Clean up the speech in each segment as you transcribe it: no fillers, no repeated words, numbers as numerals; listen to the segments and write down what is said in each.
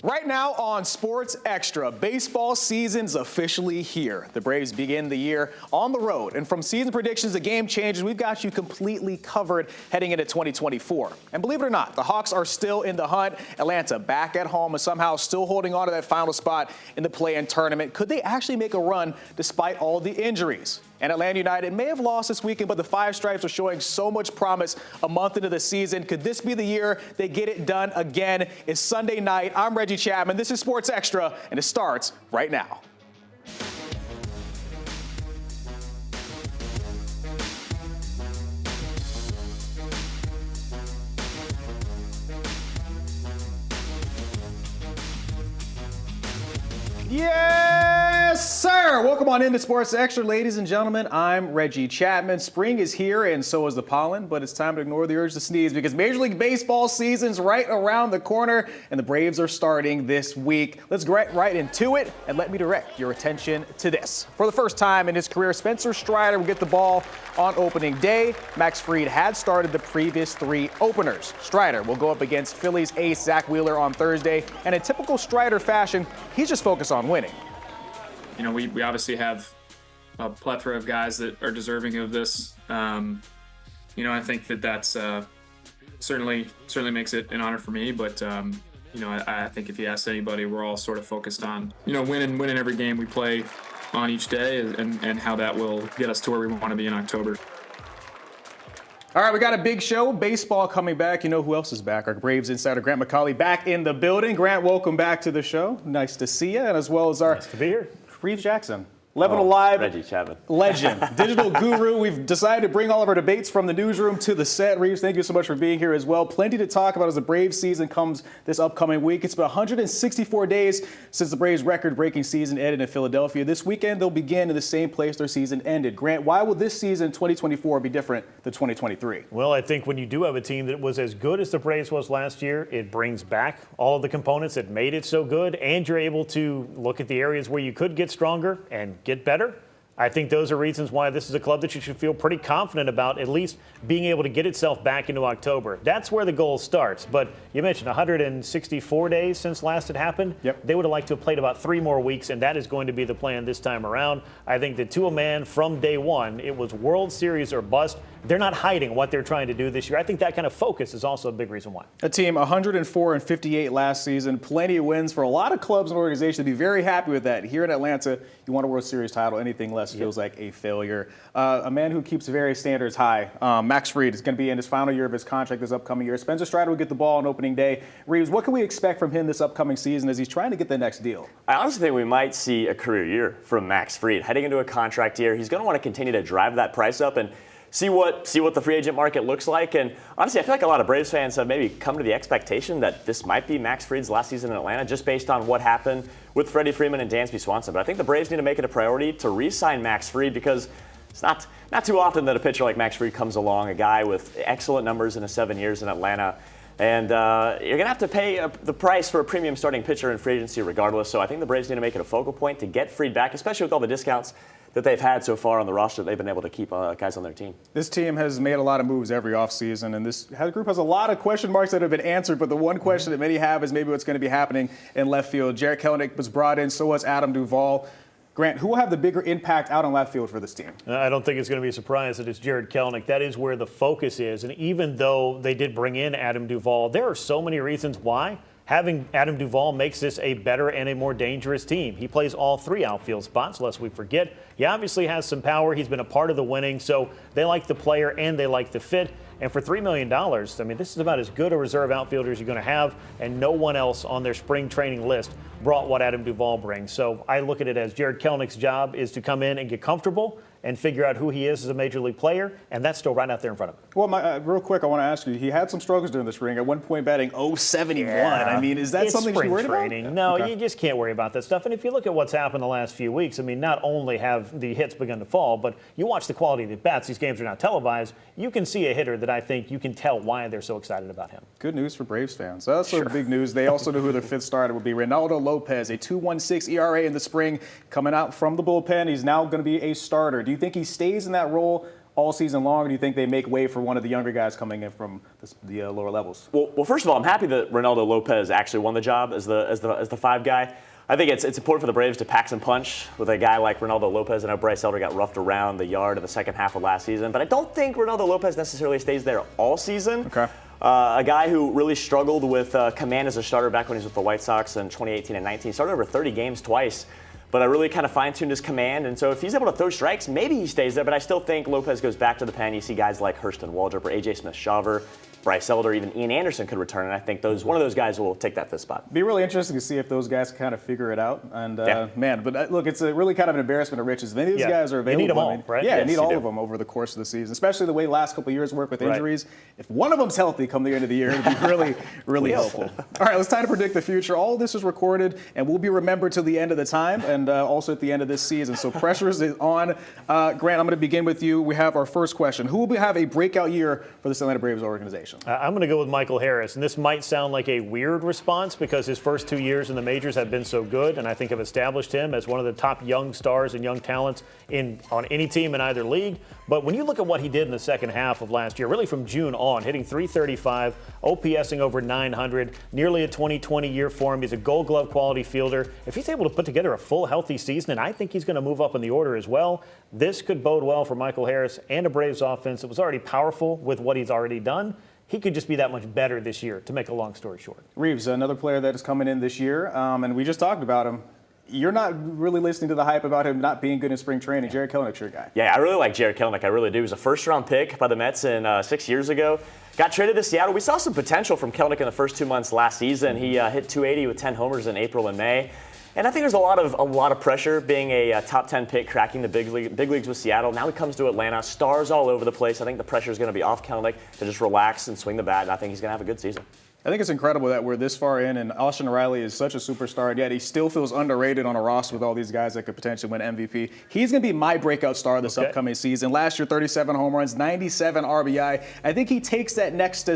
Right now on Sports Extra, baseball season's officially here. The Braves begin the year on the road. And from season predictions to game changes, we've got you completely covered heading into 2024. And believe it or not, the Hawks are still in the hunt. Atlanta back at home and somehow still holding on to that final spot in the play-in tournament. Could they actually make a run despite all the injuries? And Atlanta United may have lost this weekend, but the Five Stripes are showing so much promise a month into the season. Could this be the year they get it done again? It's Sunday night. I'm Reggie Chatman. This is Sports Extra, and it starts right now. Yes, sir. Welcome on into Sports Extra, ladies and gentlemen. I'm Reggie Chatman. Spring is here, and so is the pollen, but it's time to ignore the urge to sneeze because Major League Baseball season's right around the corner, and the Braves are starting this week. Let's get right into it, and let me direct your attention to this. For the first time in his career, Spencer Strider will get the ball on opening day. Max Fried had started the previous three openers. Strider will go up against Phillies ace Zach Wheeler on Thursday, and in typical Strider fashion, he's just focused on winning. You know, we obviously have a plethora of guys that are deserving of this. I think that's certainly makes it an honor for me. But I think if you ask anybody, we're all sort of focused on winning every game we play on each day, and how that will get us to where we want to be in October. All right, we got a big show. Baseball coming back. You know who else is back? Our Braves insider, Grant McCauley, back in the building. Grant, welcome back to the show. Nice to see you. And as well as our nice to be here. Reeves Jackson. 11 Alive. Reggie Chatman. Legend. Digital guru. We've decided to bring all of our debates from the newsroom to the set. Reeves, thank you so much for being here as well. Plenty to talk about as the Braves season comes this upcoming week. It's been 164 days since the Braves record-breaking season ended in Philadelphia. This weekend, they'll begin in the same place their season ended. Grant, why will this season, 2024, be different than 2023? Well, I think when you do have a team that was as good as the Braves was last year, it brings back all of the components that made it so good, and you're able to look at the areas where you could get stronger and get better. I think those are reasons why this is a club that you should feel pretty confident about, at least being able to get itself back into October. That's where the goal starts. But you mentioned 164 days since last it happened. Yep. They would have liked to have played about 3 more weeks, and that is going to be the plan this time around. I think that to a man from day one, it was World Series or bust. They're not hiding what they're trying to do this year. I think that kind of focus is also a big reason why. A team 104-58 last season, plenty of wins for a lot of clubs and organizations to be very happy with that. Here in Atlanta, you want a World Series title. Anything less feels like a failure. A man who keeps various standards high, Max Fried, is going to be in his final year of his contract this upcoming year. Spencer Strider will get the ball on opening day. Reeves, what can we expect from him this upcoming season as he's trying to get the next deal? I honestly think we might see a career year from Max Fried. Heading into a contract year, he's going to want to continue to drive that price up and see what the free agent market looks like. And honestly, I feel like a lot of Braves fans have maybe come to the expectation that this might be Max Fried's last season in Atlanta just based on what happened with Freddie Freeman and Dansby Swanson. But I think the Braves need to make it a priority to re-sign Max Fried because it's not too often that a pitcher like Max Fried comes along, a guy with excellent numbers in his 7 years in Atlanta. And you're going to have to pay the price for a premium starting pitcher in free agency regardless. So I think the Braves need to make it a focal point to get Fried back, especially with all the discounts that they've had so far on the roster. They've been able to keep guys on their team. This team has made a lot of moves every offseason, and this group has a lot of question marks that have been answered, but the one question that many have is maybe what's going to be happening in left field. Jarred Kelenic was brought in, so was Adam Duvall. Grant, who will have the bigger impact out on left field for this team? I don't think it's going to be a surprise that it's Jarred Kelenic. That is where the focus is, and even though they did bring in Adam Duvall, there are so many reasons why having Adam Duvall makes this a better and a more dangerous team. He plays all 3 outfield spots, lest we forget. He obviously has some power. He's been a part of the winning, so they like the player and they like the fit. And for $3 million, I mean, this is about as good a reserve outfielder as you're going to have, and no one else on their spring training list brought what Adam Duvall brings. So I look at it as Jarred Kelenic's job is to come in and get comfortable and figure out who he is as a major league player, and that's still right out there in front of him. Well, real quick, I want to ask you, he had some struggles during the spring. At one point batting .071. Yeah. I mean, is that something you're worried about? No, okay. You just can't worry about that stuff. And if you look at what's happened the last few weeks, I mean, not only have the hits begun to fall, but you watch the quality of the bats. These games are not televised. You can see a hitter that I think you can tell why they're so excited about him. Good news for Braves fans. That's sure. Big news. They also knew who their fifth starter would be. Reynaldo Lopez, a 2.16 ERA in the spring, coming out from the bullpen. He's now going to be a starter. Do you think he stays in that role all season long, or do you think they make way for one of the younger guys coming in from the lower levels? Well, first of all, I'm happy that Ronaldo Lopez actually won the job as the 5 guy. I think it's important for the Braves to pack some punch with a guy like Ronaldo Lopez. I know Bryce Elder got roughed around the yard in the second half of last season, but I don't think Ronaldo Lopez necessarily stays there all season. Okay. A guy who really struggled with command as a starter back when he was with the White Sox in 2018 and 19. Started over 30 games twice, but I really kind of fine-tuned his command. And so if he's able to throw strikes, maybe he stays there. But I still think Lopez goes back to the pen. You see guys like Hurston Waldrop or A.J. Smith-Shawver, Bryce Elder, even Ian Anderson could return, and I think one of those guys will take that 5th spot. Be really interesting to see if those guys kind of figure it out. And man, but look, it's a really kind of an embarrassment of riches. If any of these guys are available, you need them all, right? Yeah, Yes, you need all of them over the course of the season, especially the way the last couple of years work with injuries. If one of them's healthy come the end of the year, it'd be really, really helpful. All right, it's time to predict the future. All of this is recorded and will be remembered till the end of the time and also at the end of this season. So pressure is on. Grant, I'm going to begin with you. We have our first question. Who will have a breakout year for the Atlanta Braves organization? I'm going to go with Michael Harris, and this might sound like a weird response because his first 2 years in the majors have been so good, and I think have established him as one of the top young stars and young talents on any team in either league. But when you look at what he did in the second half of last year, really from June on, hitting .335, OPSing over 900, nearly a 2020 year for him. He's a Gold Glove quality fielder. If he's able to put together a full healthy season, and I think he's going to move up in the order as well, this could bode well for Michael Harris and a Braves offense that was already powerful with what he's already done. He could just be that much better this year, to make a long story short. Reeves, another player that is coming in this year, and we just talked about him. You're not really listening to the hype about him not being good in spring training. Jared Kelenick's your guy. Yeah, I really like Jared Kelenick. I really do. He was a first-round pick by the Mets 6 years ago. Got traded to Seattle. We saw some potential from Kelenick in the first 2 months last season. He hit .280 with 10 homers in April and May. And I think there's a lot of pressure being a top 10 pick, cracking the big leagues with Seattle. Now he comes to Atlanta, stars all over the place. I think the pressure is going to be off Kelenick to just relax and swing the bat, and I think he's going to have a good season. I think it's incredible that we're this far in, and Austin Riley is such a superstar, and yet he still feels underrated on a roster with all these guys that could potentially win MVP. He's going to be my breakout star this upcoming season. Last year, 37 home runs, 97 RBI. I think he takes that next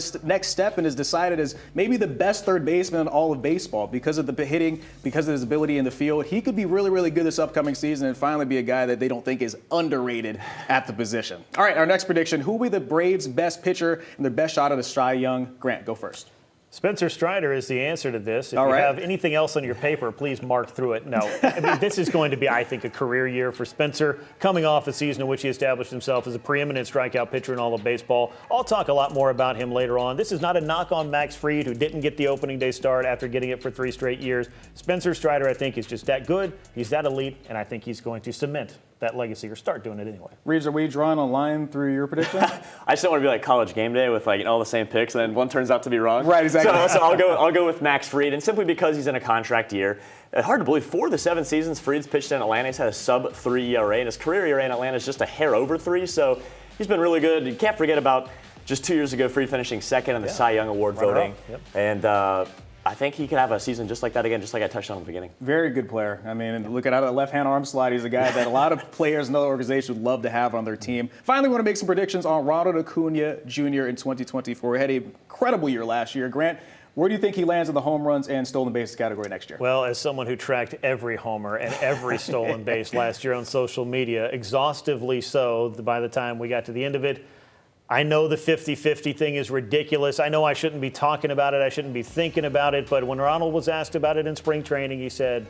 step and is decided as maybe the best third baseman in all of baseball because of the hitting, because of his ability in the field. He could be really, really good this upcoming season and finally be a guy that they don't think is underrated at the position. All right, our next prediction. Who will be the Braves' best pitcher and their best shot at a Cy Young? Grant, go first. Spencer Strider is the answer to this. If you have anything else on your paper, please mark through it. No, I mean, this is going to be, I think, a career year for Spencer, coming off a season in which he established himself as a preeminent strikeout pitcher in all of baseball. I'll talk a lot more about him later on. This is not a knock on Max Fried, who didn't get the opening day start after getting it for 3 straight years. Spencer Strider, I think, is just that good. He's that elite, and I think he's going to cement that legacy or start doing it anyway. Reeves, are we drawing a line through your prediction? I just don't want to be like College Game Day with all the same picks and then one turns out to be wrong. Right, exactly. So I'll go with Max Fried, and simply because he's in a contract year. Hard to believe, 4 of the 7 seasons Fried's pitched in Atlanta, he's had a sub-3 ERA, and his career ERA in Atlanta is just a hair over 3, so he's been really good. You can't forget about just 2 years ago, Fried finishing second in the Cy Young Award voting. And I think he could have a season just like that again, just like I touched on in the beginning. Very good player. I mean, look at that left-hand arm slide. He's a guy that a lot of players in other organizations would love to have on their team. Finally, we want to make some predictions on Ronald Acuna Jr. in 2024. He had an incredible year last year. Grant, where do you think he lands in the home runs and stolen bases category next year? Well, as someone who tracked every homer and every stolen base last year on social media, exhaustively so, by the time we got to the end of it, I know the 50-50 thing is ridiculous. I know I shouldn't be talking about it. I shouldn't be thinking about it. But when Ronald was asked about it in spring training, he said,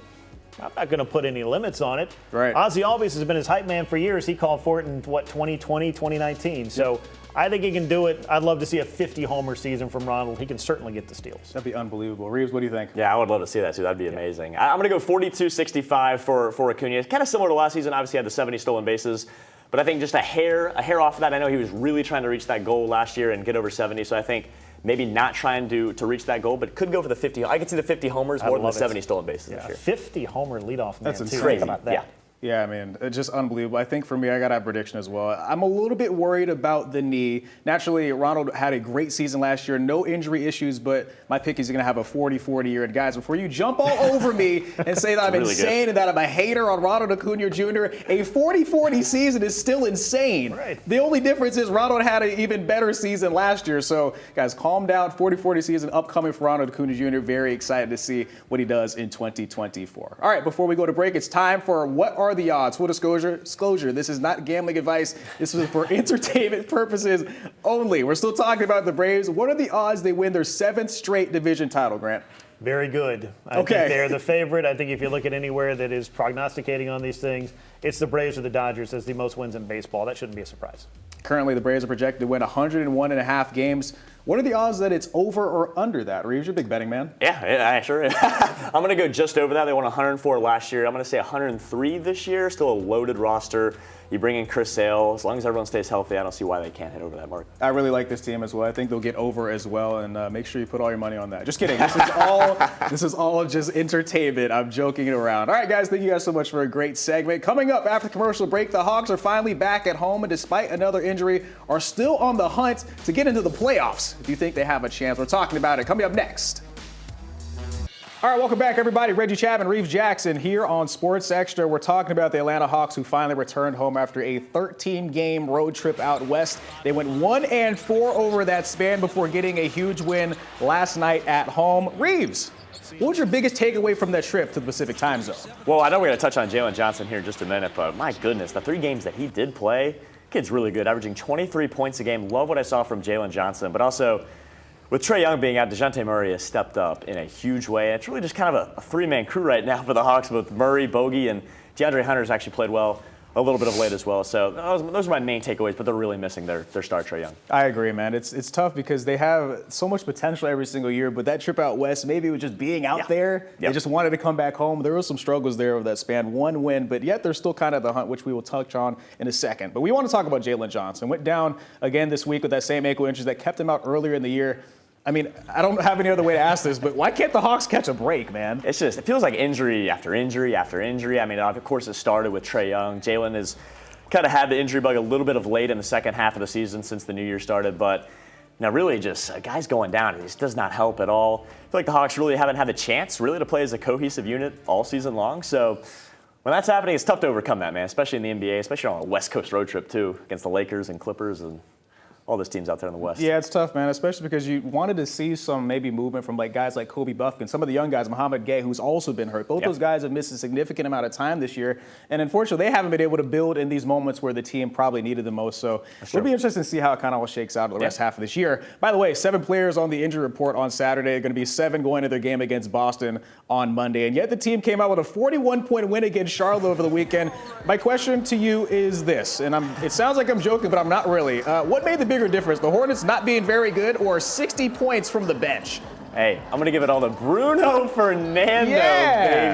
I'm not going to put any limits on it. Right. Ozzie Albies has been his hype man for years. He called for it in, 2020, 2019. So I think he can do it. I'd love to see a 50-homer season from Ronald. He can certainly get the steals. That'd be unbelievable. Reeves, what do you think? Yeah, I would love to see that, too. That'd be amazing. I'm going to go 42-65 for Acuna. Kind of similar to last season. Obviously, he had the 70 stolen bases. But I think just a hair off of that. I know he was really trying to reach that goal last year and get over 70. So I think maybe not trying to reach that goal, but could go for the 50. I could see the 50 homers more than the 70 stolen bases this year. 50-homer leadoff man, That's too. crazy. Think about that. Yeah. Yeah, I mean, it's just unbelievable. I think for me, I got to have a prediction as well. I'm a little bit worried about the knee. Naturally, Ronald had a great season last year, no injury issues, but my pick is going to have a 40-40 year. And guys, before you jump all over me and say that I'm really insane and that I'm a hater on Ronald Acuna Jr., a 40-40 season is still insane. Right. The only difference is Ronald had an even better season last year. So, guys, calm down. 40-40 season upcoming for Ronald Acuna Jr. Very excited to see what he does in 2024. All right, before we go to break, it's time for What Are are the odds? Full disclosure, this is not gambling advice. This is for entertainment purposes only. We're still talking about the Braves. What are the odds they win their 7th straight division title, Grant? Very good. I think they're the favorite. I think if you look at anywhere that is prognosticating on these things, it's the Braves or the Dodgers as the most wins in baseball. That shouldn't be a surprise. Currently, the Braves are projected to win 101.5 games. What are the odds that it's over or under that? Reeves, you're a big betting man. Yeah, sure. I'm going to go just over that. They won 104 last year. I'm going to say 103 this year. Still a loaded roster. You bring in Chris Sale. As long as everyone stays healthy, I don't see why they can't hit over that mark. I really like this team as well. I think they'll get over as well, and make sure you put all your money on that. Just kidding. This is all just entertainment. I'm joking around. All right, guys, thank you guys so much for a great segment. Coming up after the commercial break, the Hawks are finally back at home, and despite another injury, are still on the hunt to get into the playoffs. Do you think they have a chance? We're talking about it coming up next. All right, welcome back, everybody. Reggie Chatman, Reeves Jackson here on Sports Extra. We're talking about the Atlanta Hawks, who finally returned home after a 13-game road trip out west. They went 1-4 over that span before getting a huge win last night at home. Reeves, what was your biggest takeaway from that trip to the Pacific time zone? Well, I know we're going to touch on Jalen Johnson here in just a minute, but my goodness, the 3 games that he did play, kid's really good, averaging 23 points a game. Love what I saw from Jalen Johnson, but also with Trae Young being out, DeJounte Murray has stepped up in a huge way. It's really just kind of a 3-man crew right now for the Hawks with Murray, Bogey, and DeAndre Hunter's actually played well a little bit of late as well. So those are my main takeaways, but they're really missing their star Trae Young. I agree, man. It's tough because they have so much potential every single year, but that trip out west, maybe it was just being out there. They just wanted to come back home. There were some struggles there over that span. 1 win, but yet they're still kind of the hunt, which we will touch on in a second. But we want to talk about Jalen Johnson. Went down again this week with that same ankle injury that kept him out earlier in the year. I mean, I don't have any other way to ask this, but why can't the Hawks catch a break, man? It feels like injury after injury after injury. I mean, of course, it started with Trae Young. Jalen has kind of had the injury bug a little bit of late in the second half of the season since the new year started, but now really just guys going down, it just does not help at all. I feel like the Hawks really haven't had the chance really to play as a cohesive unit all season long, so when that's happening, it's tough to overcome that, man, especially in the NBA, especially on a West Coast road trip, too, against the Lakers and Clippers and all those teams out there in the West. Yeah, it's tough, man, especially because you wanted to see some maybe movement from guys like Kobe Buffkin, some of the young guys, Muhammad Gay, who's also been hurt. Both those guys have missed a significant amount of time this year, and unfortunately, they haven't been able to build in these moments where the team probably needed the most. So it'll be interesting to see how it kind of all shakes out the rest half of this year. By the way, 7 players on the injury report on Saturday. Going to be 7 going to their game against Boston on Monday, and yet the team came out with a 41-point win against Charlotte over the weekend. My question to you is this, and it sounds like I'm joking, but I'm not really. What made the bigger difference, the Hornets not being very good or 60 points from the bench? Hey, I'm going to give it all to Bruno Fernando,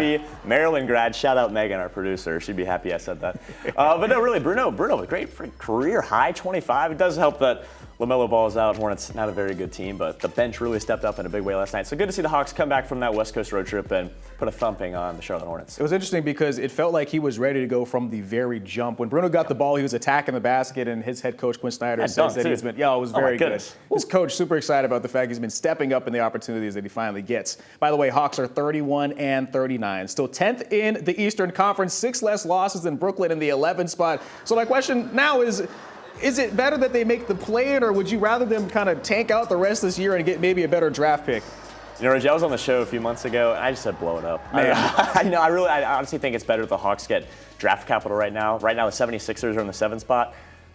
baby. Maryland grad. Shout out Megan, our producer. She'd be happy I said that. But no, really, Bruno, a great career high 25. It does help that LaMelo Ball is out. Hornets, not a very good team, but the bench really stepped up in a big way last night. So good to see the Hawks come back from that West Coast road trip and put a thumping on the Charlotte Hornets. It was interesting because it felt like he was ready to go from the very jump. When Bruno got the ball, he was attacking the basket, and his head coach, Quinn Snyder, says that he's been, it was very good. His coach super excited about the fact he's been stepping up in the opportunities that he finally gets. By the way, Hawks are 31-39, still 10th in the Eastern Conference, 6 less losses than Brooklyn in the 11th spot. So my question now is it better that they make the play-in, or would you rather them kind of tank out the rest of this year and get maybe a better draft pick? You know, Reggie, I was on the show a few months ago, and I just said blow it up. I honestly think it's better if the Hawks get draft capital right now. Right now, the 76ers are in the 7th spot.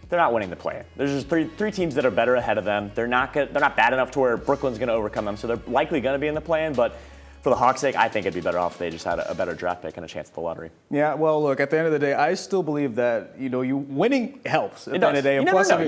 They're not winning the play-in. There's just three teams that are better ahead of them. They're not bad enough to where Brooklyn's going to overcome them, so they're likely going to be in the play-in, but for the Hawks' sake, I think it'd be better off if they just had a better draft pick and a chance at the lottery. Yeah, well, look, at the end of the day, I still believe that, you winning helps at the end of the day.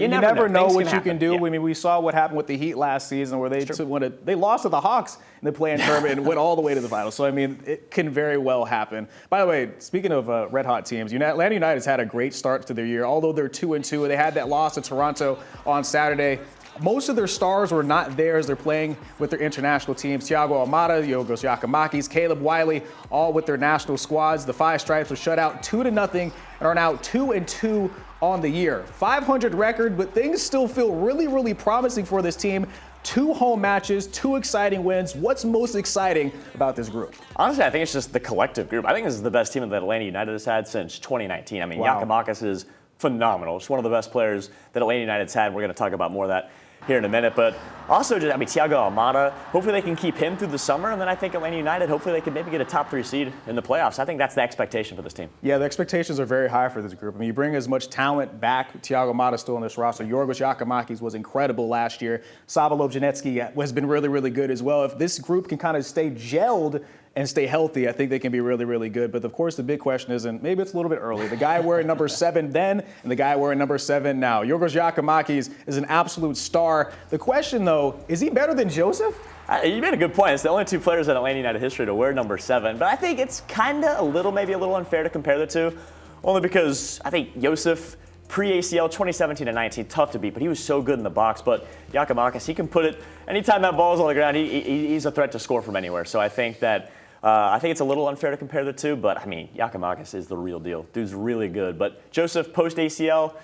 You never know what you can do. Yeah. I mean, we saw what happened with the Heat last season where they lost to the Hawks in the play-in tournament and went all the way to the finals. So, I mean, it can very well happen. By the way, speaking of red-hot teams, Atlanta United's had a great start to their year. Although they're 2-2, they had that loss to Toronto on Saturday. Most of their stars were not there as they're playing with their international teams. Thiago Almada, Yorgos Giacomakis, Caleb Wiley, all with their national squads. The Five Stripes were shut out 2-0 and are now 2-2 on the year. 500 record, but things still feel really, really promising for this team. 2 home matches, 2 exciting wins. What's most exciting about this group? Honestly, I think it's just the collective group. I think this is the best team that Atlanta United has had since 2019. I mean, Giacomakis is phenomenal. Just one of the best players that Atlanta United's had. We're going to talk about more of that here in a minute. But also, just, Thiago Almada, hopefully they can keep him through the summer. And then I think Atlanta United, hopefully they can maybe get a top 3 seed in the playoffs. I think that's the expectation for this team. Yeah, the expectations are very high for this group. You bring as much talent back. Thiago Almada still on this roster. Yorgos Giacomakis was incredible last year. Sava Lobjanetsky has been really, really good as well. If this group can kind of stay gelled and stay healthy, I think they can be really, really good. But of course, the big question is, and maybe it's a little bit early, the guy wearing number 7 then and the guy wearing number 7 now. Yorgos Giacomakis is an absolute star. The question, though, is he better than Joseph? You made a good point. It's the only 2 players in Atlanta United history to wear number 7. But I think it's kind of maybe a little unfair to compare the two, only because I think Joseph, pre-ACL, 2017 and 19, tough to beat, but he was so good in the box. But Giacomakis, he can put it, anytime that ball's on the ground, he's a threat to score from anywhere. So I think that it's a little unfair to compare the two, but Giacomakis is the real deal. Dude's really good. But Joseph, post-ACL,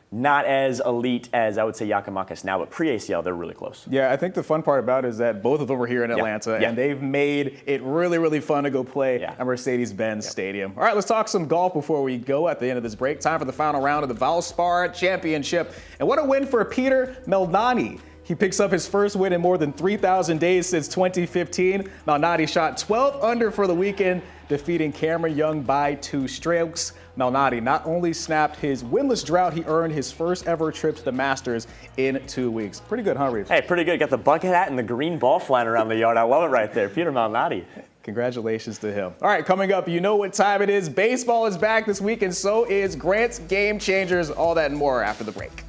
not as elite as I would say Giacomakis now, but pre-ACL, they're really close. Yeah, I think the fun part about it is that both of them are here in Atlanta, and they've made it really, really fun to go play at Mercedes-Benz Stadium. All right, let's talk some golf before we go at the end of this break. Time for the final round of the Valspar Championship. And what a win for Peter Malnati. He picks up his first win in more than 3,000 days since 2015. Malnati shot 12 under for the weekend, defeating Cameron Young by 2 strokes. Malnati not only snapped his winless drought, he earned his first ever trip to the Masters in 2 weeks. Pretty good, huh, Reeves? Hey, pretty good. Got the bucket hat and the green ball flying around the yard. I love it right there. Peter Malnati. Congratulations to him. All right, coming up, you know what time it is. Baseball is back this week, and so is Grant's Game Changers. All that and more after the break.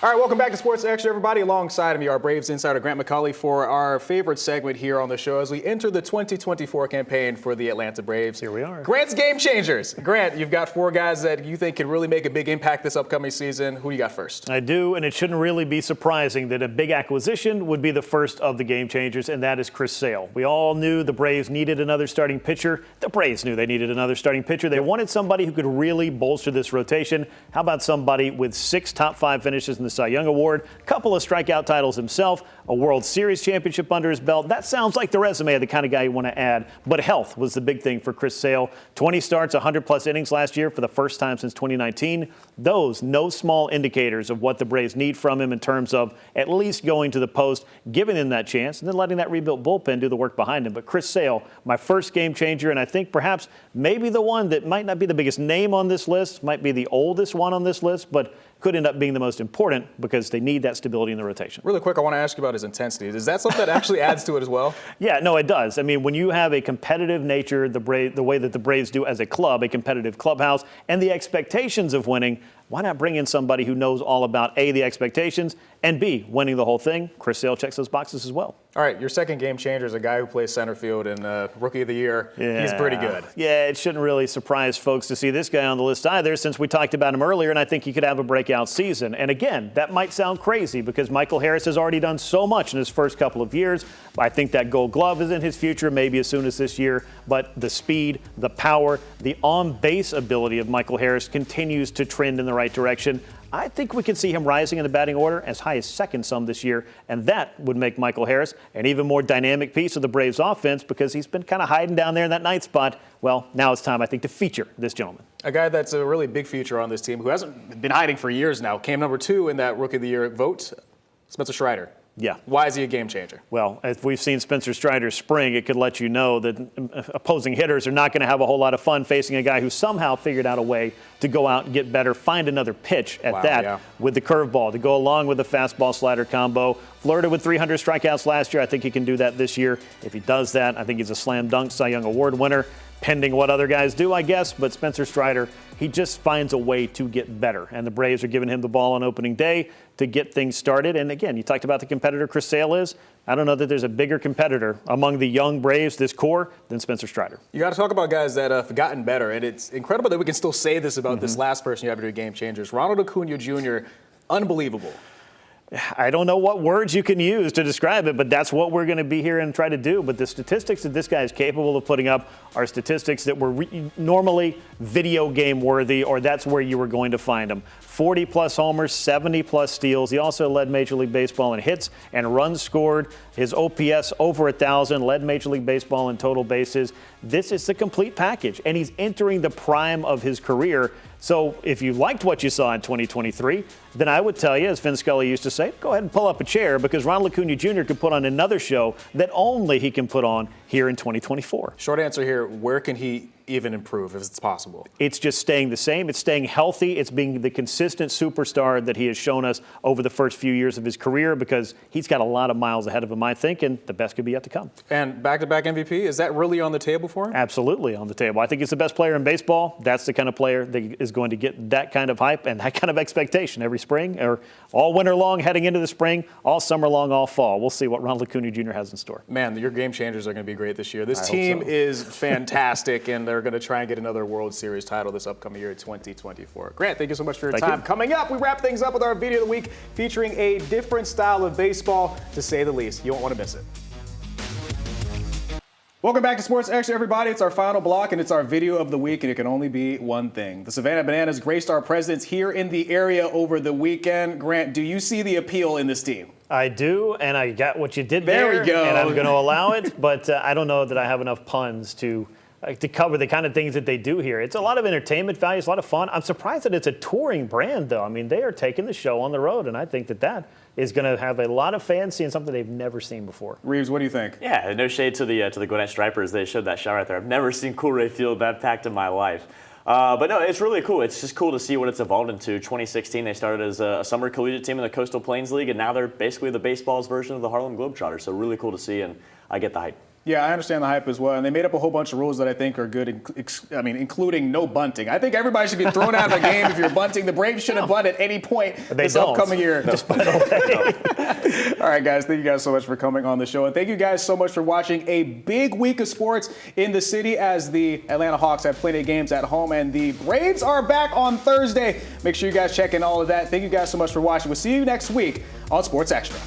All right, welcome back to Sports Extra, everybody. Alongside me, our Braves insider Grant McCauley for our favorite segment here on the show as we enter the 2024 campaign for the Atlanta Braves. Here we are. Grant's Game Changers. Grant, you've got 4 guys that you think can really make a big impact this upcoming season. Who you got first? I do, and it shouldn't really be surprising that a big acquisition would be the first of the Game Changers, and that is Chris Sale. We all knew the Braves needed another starting pitcher. The Braves knew they needed another starting pitcher. They wanted somebody who could really bolster this rotation. How about somebody with 6 top 5 finishes in the Cy Young Award, a couple of strikeout titles himself, a World Series championship under his belt? That sounds like the resume of the kind of guy you want to add. But health was the big thing for Chris Sale. 20 starts, 100-plus innings last year for the first time since 2019. Those no small indicators of what the Braves need from him in terms of at least going to the post, giving him that chance, and then letting that rebuilt bullpen do the work behind him. But Chris Sale, my first game changer, and I think perhaps maybe the one that might not be the biggest name on this list, might be the oldest one on this list, but could end up being the most important because they need that stability in the rotation. Really quick, I want to ask you about his intensity. Is that something that actually adds to it as well? Yeah, no, it does. I mean, when you have a competitive nature, the way that the Braves do as a club, a competitive clubhouse, and the expectations of winning, why not bring in somebody who knows all about A, the expectations, and B, winning the whole thing? Chris Sale checks those boxes as well. All right, your second game changer is a guy who plays center field and Rookie of the Year. Yeah. He's pretty good. Yeah, it shouldn't really surprise folks to see this guy on the list either, since we talked about him earlier, and I think he could have a breakout season. And again, that might sound crazy because Michael Harris has already done so much in his first couple of years. I think that Gold Glove is in his future, maybe as soon as this year. But the speed, the power, the on-base ability of Michael Harris continues to trend in the right direction. I think we can see him rising in the batting order as high as second some this year, and that would make Michael Harris an even more dynamic piece of the Braves offense because he's been kind of hiding down there in that ninth spot. Well, now it's time, I think, to feature this gentleman. A guy that's a really big feature on this team who hasn't been hiding for years now, came number 2 in that Rookie of the Year vote, Spencer Strider. Yeah. Why is he a game changer? Well, if we've seen Spencer Strider's spring, it could let you know that opposing hitters are not going to have a whole lot of fun facing a guy who somehow figured out a way to go out and get better, find another pitch at with the curveball to go along with the fastball slider combo. Florida with 300 strikeouts last year. I think he can do that this year. If he does that, I think he's a slam dunk Cy Young Award winner, pending what other guys do, I guess. But Spencer Strider, he just finds a way to get better. And the Braves are giving him the ball on opening day to get things started. And again, you talked about the competitor Chris Sale is. I don't know that there's a bigger competitor among the young Braves, this core, than Spencer Strider. You got to talk about guys that have gotten better. And it's incredible that we can still say this about this last person you have to do game changers. Ronald Acuna Jr., unbelievable. I don't know what words you can use to describe it, but that's what we're going to be here and try to do. But the statistics that this guy is capable of putting up are statistics that were normally video game worthy, or that's where you were going to find them. 40-plus homers, 70-plus steals. He also led Major League Baseball in hits and runs scored. His OPS over 1,000, led Major League Baseball in total bases. This is the complete package, and he's entering the prime of his career. So if you liked what you saw in 2023, then I would tell you, as Vin Scully used to say, go ahead and pull up a chair, because Ronald Acuna Jr. could put on another show that only he can put on here in 2024. Short answer here, where can he even improve if it's possible? It's just staying the same. It's staying healthy. It's being the consistent superstar that he has shown us over the first few years of his career, because he's got a lot of miles ahead of him, I think, and the best could be yet to come. And back-to-back MVP, is that really on the table for him? Absolutely on the table. I think he's the best player in baseball. That's the kind of player that is going to get that kind of hype and that kind of expectation every spring, or all winter long heading into the spring, all summer long, all fall. We'll see what Ronald Acuna Jr. has in store. Man, your game changers are going to be great this year. This I hope team so. is fantastic, and they're going to try and get another World Series title this upcoming year, 2024. Grant, thank you so much for your Thank time. you. Coming up, we wrap things up with our video of the week featuring a different style of baseball, to say the least. You won't want to miss it. Welcome back to Sports Extra, everybody. It's our final block, and it's our video of the week, and it can only be one thing. The Savannah Bananas graced our presence here in the area over the weekend. Grant, do you see the appeal in this team? I do, and I got what you did there. There we go. And I'm going to allow it, but I don't know that I have enough puns to cover the kind of things that they do here. It's a lot of entertainment value. It's a lot of fun. I'm surprised that it's a touring brand, though. I mean, they are taking the show on the road, and I think that is going to have a lot of fans seeing something they've never seen before. Reeves, what do you think? Yeah, no shade to the Gwinnett Stripers. They showed that shot right there. I've never seen Coolray Field that packed in my life. But no, it's really cool. It's just cool to see what it's evolved into. 2016, they started as a summer collegiate team in the Coastal Plains League, and now they're basically the baseball's version of the Harlem Globetrotters. So really cool to see, and I get the hype. Yeah, I understand the hype as well. And they made up a whole bunch of rules that I think are good, including no bunting. I think everybody should be thrown out of the game if you're bunting. The Braves shouldn't bunt at any point this upcoming year. Just bunt all day. All right, guys, thank you guys so much for coming on the show. And thank you guys so much for watching a big week of sports in the city, as the Atlanta Hawks have plenty of games at home. And the Braves are back on Thursday. Make sure you guys check in all of that. Thank you guys so much for watching. We'll see you next week on Sports Extra.